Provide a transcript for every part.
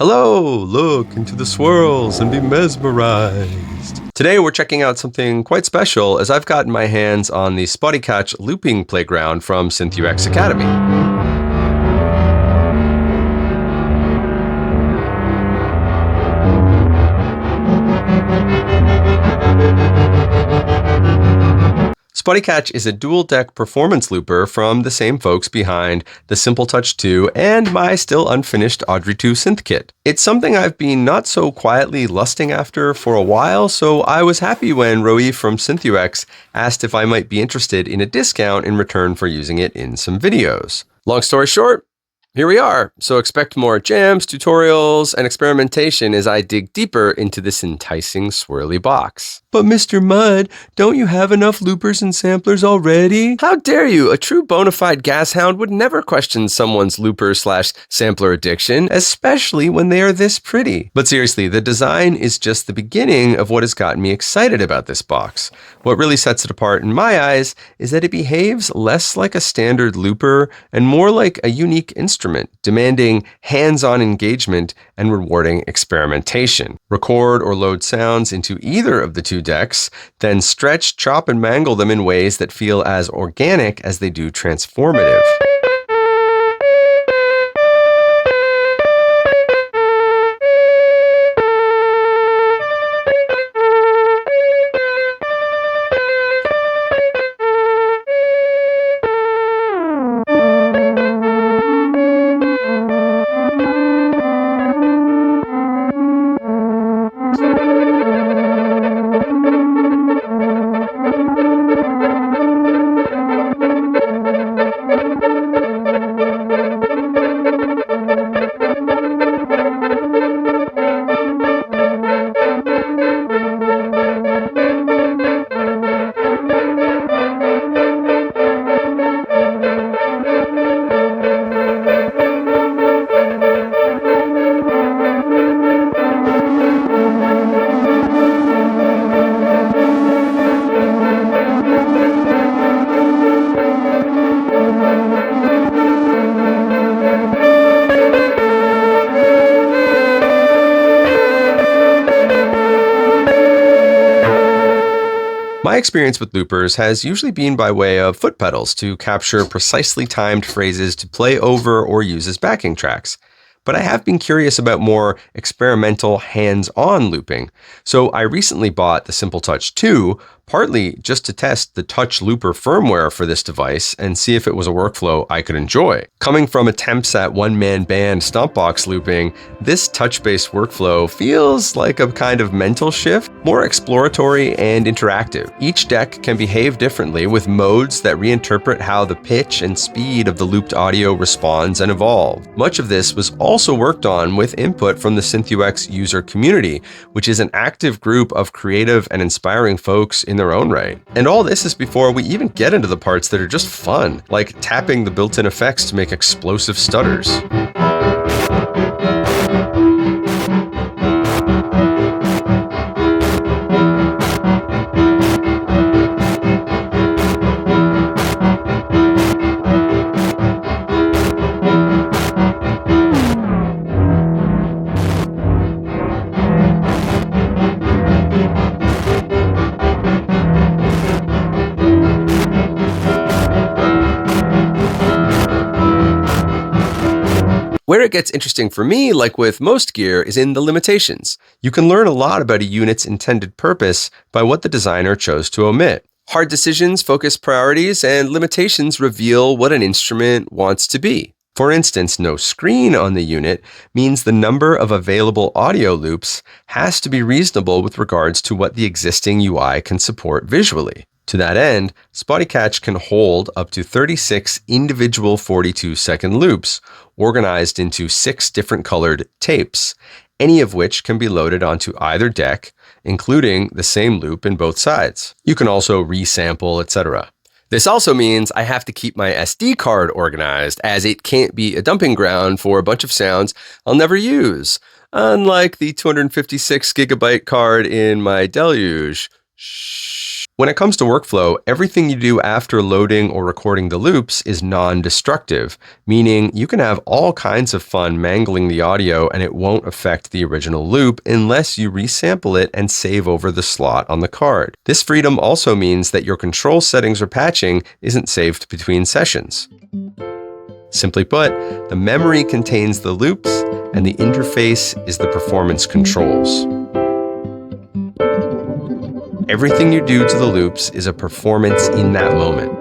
Hello, look into the swirls and be mesmerized. Today we're checking out something quite special as I've gotten my hands on the Spotykach looping playground from Synthux Academy. Spotykach is a dual-deck performance looper from the same folks behind the Simple Touch 2 and my still unfinished Audrey 2 synth kit. It's something I've been not so quietly lusting after for a while, so I was happy when Roe from Synthux asked if I might be interested in a discount in return for using it in some videos. Long story short, here we are. So expect more jams, tutorials, and experimentation as I dig deeper into this enticing swirly box. But Mr. Mudd, don't you have enough loopers and samplers already? How dare you? A true bona fide gas hound would never question someone's looper/sampler addiction, especially when they are this pretty. But seriously, the design is just the beginning of what has gotten me excited about this box. What really sets it apart in my eyes is that it behaves less like a standard looper and more like a unique instrument, demanding hands-on engagement and rewarding experimentation. Record or load sounds into either of the two decks, then stretch, chop, and mangle them in ways that feel as organic as they do transformative. My experience with loopers has usually been by way of foot pedals to capture precisely timed phrases to play over or use as backing tracks. But I have been curious about more experimental hands-on looping. So I recently bought the Simple Touch 2, partly just to test the Touch Looper firmware for this device and see if it was a workflow I could enjoy. Coming from attempts at one-man band Stompbox looping, this touch-based workflow feels like a kind of mental shift, more exploratory and interactive. Each deck can behave differently with modes that reinterpret how the pitch and speed of the looped audio responds and evolve. Much of this was also worked on with input from the Synthux user community, which is an active group of creative and inspiring folks in their own right. And all this is before we even get into the parts that are just fun, like tapping the built-in effects to make explosive stutters. Where it gets interesting for me, like with most gear, is in the limitations. You can learn a lot about a unit's intended purpose by what the designer chose to omit. Hard decisions focus priorities, and limitations reveal what an instrument wants to be. For instance, no screen on the unit means the number of available audio loops has to be reasonable with regards to what the existing UI can support visually. To that end, Spotykach can hold up to 36 individual 42-second loops, organized into 6 different colored tapes, any of which can be loaded onto either deck, including the same loop in both sides. You can also resample, etc. This also means I have to keep my SD card organized, as it can't be a dumping ground for a bunch of sounds I'll never use, unlike the 256 gigabyte card in my Deluge. When it comes to workflow, everything you do after loading or recording the loops is non-destructive, meaning you can have all kinds of fun mangling the audio and it won't affect the original loop unless you resample it and save over the slot on the card. This freedom also means that your control settings or patching isn't saved between sessions. Simply put, the memory contains the loops and the interface is the performance controls. Everything you do to the loops is a performance in that moment.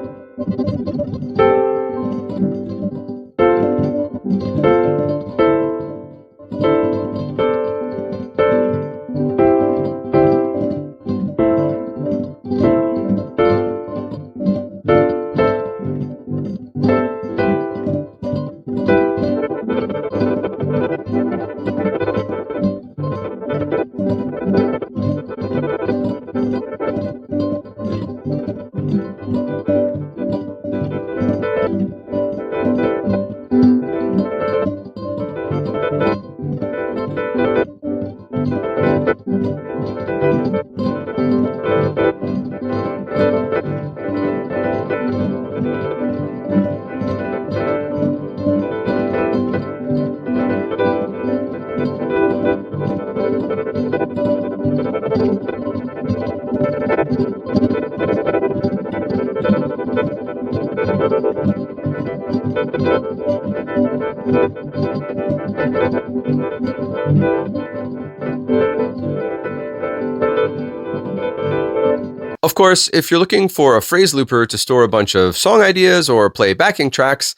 Of course, if you're looking for a phrase looper to store a bunch of song ideas or play backing tracks,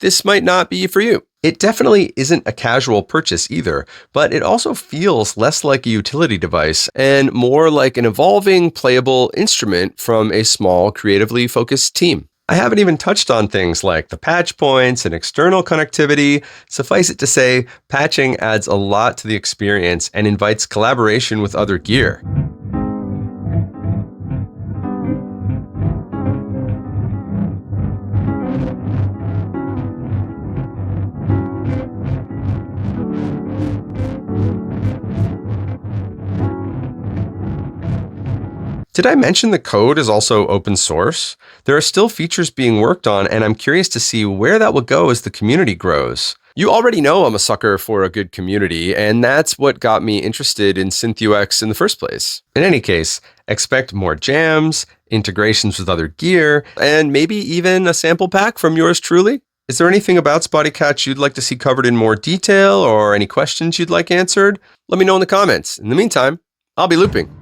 this might not be for you. It definitely isn't a casual purchase either, but it also feels less like a utility device and more like an evolving, playable instrument from a small, creatively focused team. I haven't even touched on things like the patch points and external connectivity. Suffice it to say, patching adds a lot to the experience and invites collaboration with other gear. Did I mention the code is also open source? There are still features being worked on, and I'm curious to see where that will go as the community grows. You already know I'm a sucker for a good community, and that's what got me interested in Synthux in the first place. In any case, expect more jams, integrations with other gear, and maybe even a sample pack from yours truly. Is there anything about Spotykach you'd like to see covered in more detail, or any questions you'd like answered? Let me know in the comments. In the meantime, I'll be looping.